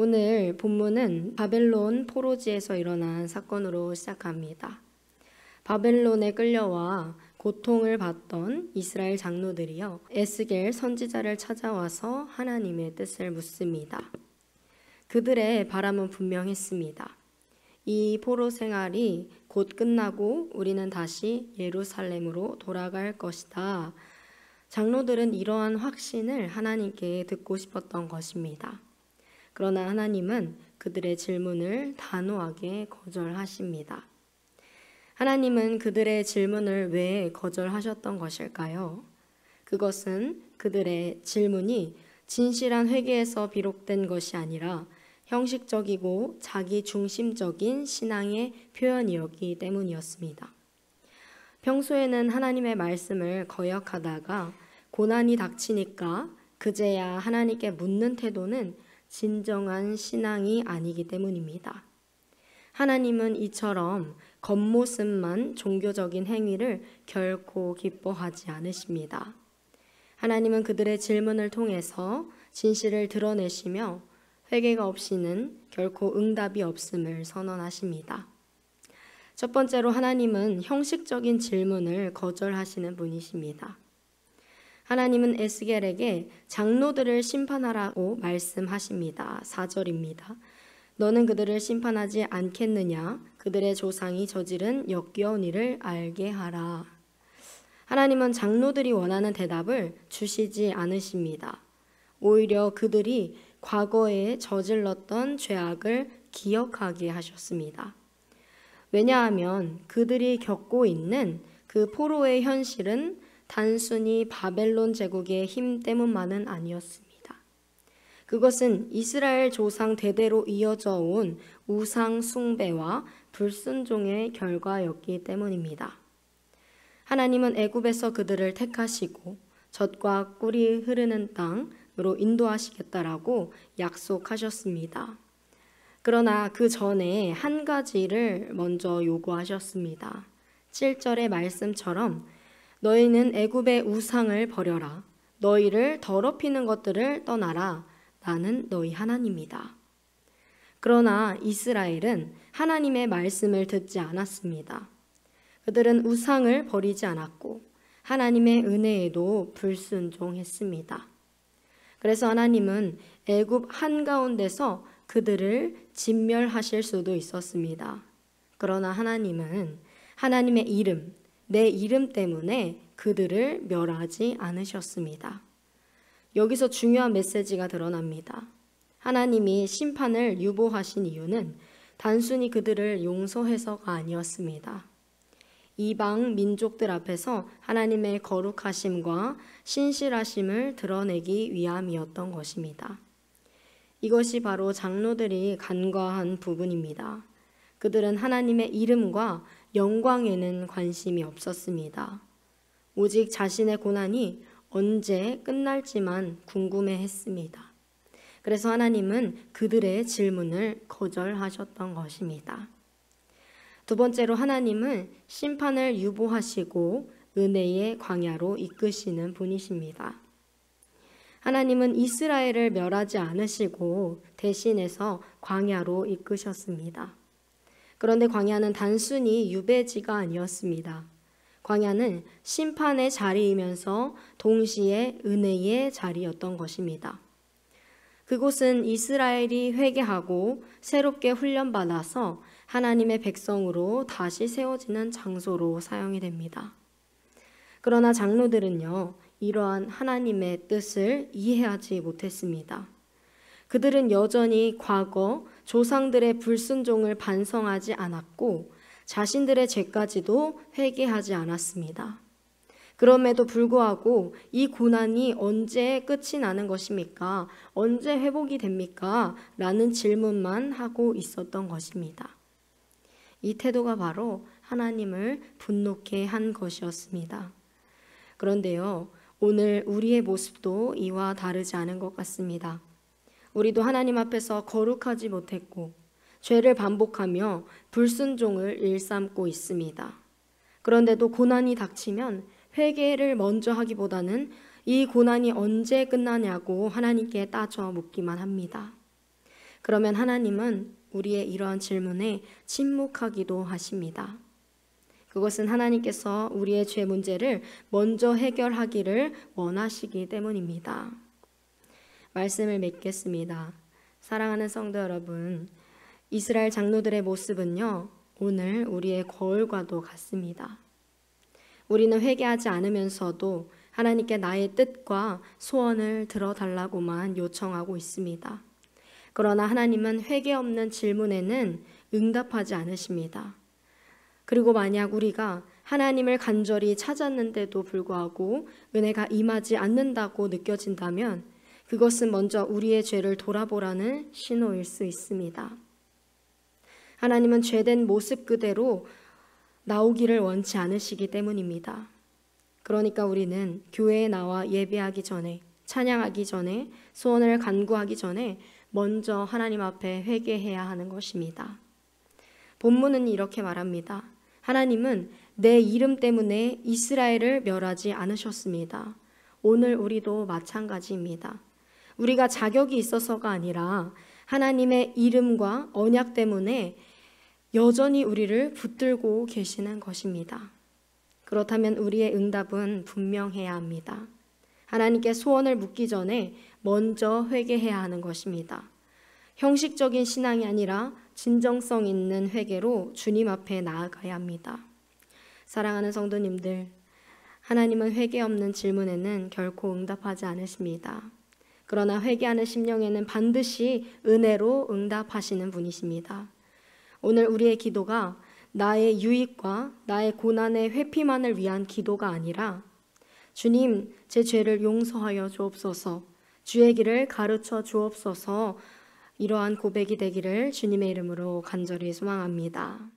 오늘 본문은 바벨론 포로지에서 일어난 사건으로 시작합니다. 바벨론에 끌려와 고통을 받던 이스라엘 장로들이요, 에스겔 선지자를 찾아와서 하나님의 뜻을 묻습니다. 그들의 바람은 분명했습니다. 이 포로 생활이 곧 끝나고 우리는 다시 예루살렘으로 돌아갈 것이다. 장로들은 이러한 확신을 하나님께 듣고 싶었던 것입니다. 그러나 하나님은 그들의 질문을 단호하게 거절하십니다. 하나님은 그들의 질문을 왜 거절하셨던 것일까요? 그것은 그들의 질문이 진실한 회개에서 비롯된 것이 아니라 형식적이고 자기 중심적인 신앙의 표현이었기 때문이었습니다. 평소에는 하나님의 말씀을 거역하다가 고난이 닥치니까 그제야 하나님께 묻는 태도는 진정한 신앙이 아니기 때문입니다. 하나님은 이처럼 겉모습만 종교적인 행위를 결코 기뻐하지 않으십니다. 하나님은 그들의 질문을 통해서 진실을 드러내시며 회개가 없이는 결코 응답이 없음을 선언하십니다. 첫 번째로 하나님은 형식적인 질문을 거절하시는 분이십니다. 하나님은 에스겔에게 장로들을 심판하라고 말씀하십니다. 4절입니다. 너는 그들을 심판하지 않겠느냐? 그들의 조상이 저지른 역겨운 일을 알게 하라. 하나님은 장로들이 원하는 대답을 주시지 않으십니다. 오히려 그들이 과거에 저질렀던 죄악을 기억하게 하셨습니다. 왜냐하면 그들이 겪고 있는 그 포로의 현실은 단순히 바벨론 제국의 힘 때문만은 아니었습니다. 그것은 이스라엘 조상 대대로 이어져 온 우상 숭배와 불순종의 결과였기 때문입니다. 하나님은 애굽에서 그들을 택하시고 젖과 꿀이 흐르는 땅으로 인도하시겠다라고 약속하셨습니다. 그러나 그 전에 한 가지를 먼저 요구하셨습니다. 7절의 말씀처럼 너희는 애굽의 우상을 버려라. 너희를 더럽히는 것들을 떠나라. 나는 너희 하나님이다. 그러나 이스라엘은 하나님의 말씀을 듣지 않았습니다. 그들은 우상을 버리지 않았고 하나님의 은혜에도 불순종했습니다. 그래서 하나님은 애굽 한가운데서 그들을 진멸하실 수도 있었습니다. 그러나 하나님은 하나님의 이름, 내 이름 때문에 그들을 멸하지 않으셨습니다. 여기서 중요한 메시지가 드러납니다. 하나님이 심판을 유보하신 이유는 단순히 그들을 용서해서가 아니었습니다. 이방 민족들 앞에서 하나님의 거룩하심과 신실하심을 드러내기 위함이었던 것입니다. 이것이 바로 장로들이 간과한 부분입니다. 그들은 하나님의 이름과 영광에는 관심이 없었습니다. 오직 자신의 고난이 언제 끝날지만 궁금해했습니다. 그래서 하나님은 그들의 질문을 거절하셨던 것입니다. 두 번째로 하나님은 심판을 유보하시고 은혜의 광야로 이끄시는 분이십니다. 하나님은 이스라엘을 멸하지 않으시고 대신해서 광야로 이끄셨습니다. 그런데 광야는 단순히 유배지가 아니었습니다. 광야는 심판의 자리이면서 동시에 은혜의 자리였던 것입니다. 그곳은 이스라엘이 회개하고 새롭게 훈련받아서 하나님의 백성으로 다시 세워지는 장소로 사용이 됩니다. 그러나 장로들은요, 이러한 하나님의 뜻을 이해하지 못했습니다. 그들은 여전히 과거 조상들의 불순종을 반성하지 않았고 자신들의 죄까지도 회개하지 않았습니다. 그럼에도 불구하고 이 고난이 언제 끝이 나는 것입니까? 언제 회복이 됩니까? 라는 질문만 하고 있었던 것입니다. 이 태도가 바로 하나님을 분노케 한 것이었습니다. 그런데요, 오늘 우리의 모습도 이와 다르지 않은 것 같습니다. 우리도 하나님 앞에서 거룩하지 못했고 죄를 반복하며 불순종을 일삼고 있습니다. 그런데도 고난이 닥치면 회개를 먼저 하기보다는 이 고난이 언제 끝나냐고 하나님께 따져 묻기만 합니다. 그러면 하나님은 우리의 이러한 질문에 침묵하기도 하십니다. 그것은 하나님께서 우리의 죄 문제를 먼저 해결하기를 원하시기 때문입니다. 말씀을 맺겠습니다. 사랑하는 성도 여러분, 이스라엘 장로들의 모습은요, 오늘 우리의 거울과도 같습니다. 우리는 회개하지 않으면서도 하나님께 나의 뜻과 소원을 들어달라고만 요청하고 있습니다. 그러나 하나님은 회개 없는 질문에는 응답하지 않으십니다. 그리고 만약 우리가 하나님을 간절히 찾았는데도 불구하고 은혜가 임하지 않는다고 느껴진다면 그것은 먼저 우리의 죄를 돌아보라는 신호일 수 있습니다. 하나님은 죄된 모습 그대로 나오기를 원치 않으시기 때문입니다. 그러니까 우리는 교회에 나와 예배하기 전에, 찬양하기 전에, 소원을 간구하기 전에 먼저 하나님 앞에 회개해야 하는 것입니다. 본문은 이렇게 말합니다. 하나님은 내 이름 때문에 이스라엘을 멸하지 않으셨습니다. 오늘 우리도 마찬가지입니다. 우리가 자격이 있어서가 아니라 하나님의 이름과 언약 때문에 여전히 우리를 붙들고 계시는 것입니다. 그렇다면 우리의 응답은 분명해야 합니다. 하나님께 소원을 묻기 전에 먼저 회개해야 하는 것입니다. 형식적인 신앙이 아니라 진정성 있는 회개로 주님 앞에 나아가야 합니다. 사랑하는 성도님들, 하나님은 회개 없는 질문에는 결코 응답하지 않으십니다. 그러나 회개하는 심령에는 반드시 은혜로 응답하시는 분이십니다. 오늘 우리의 기도가 나의 유익과 나의 고난의 회피만을 위한 기도가 아니라 주님, 제 죄를 용서하여 주옵소서, 주의 길을 가르쳐 주옵소서, 이러한 고백이 되기를 주님의 이름으로 간절히 소망합니다.